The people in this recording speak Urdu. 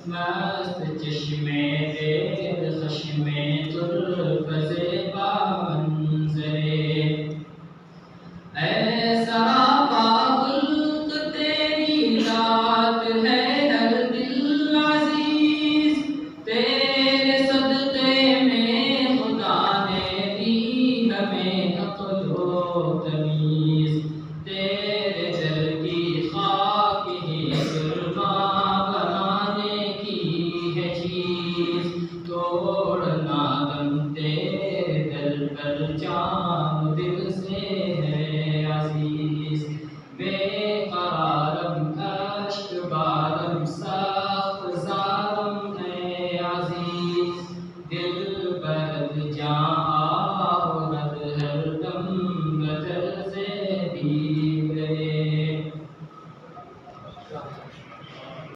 مست چشمے تیز خشمے زلف زیبا منظرے ایسا خلق تیری ذات ہے ہر دل عزیز تیرے صدقے میں خدا نے دی ہمیں عقل و تمیز تیرے در کی خاک ہی قرباں بنانے کی ہے چیز توڑنا دم تیرے در پر جام دل سے ہے عزیز بے قرارم اشک بارم سا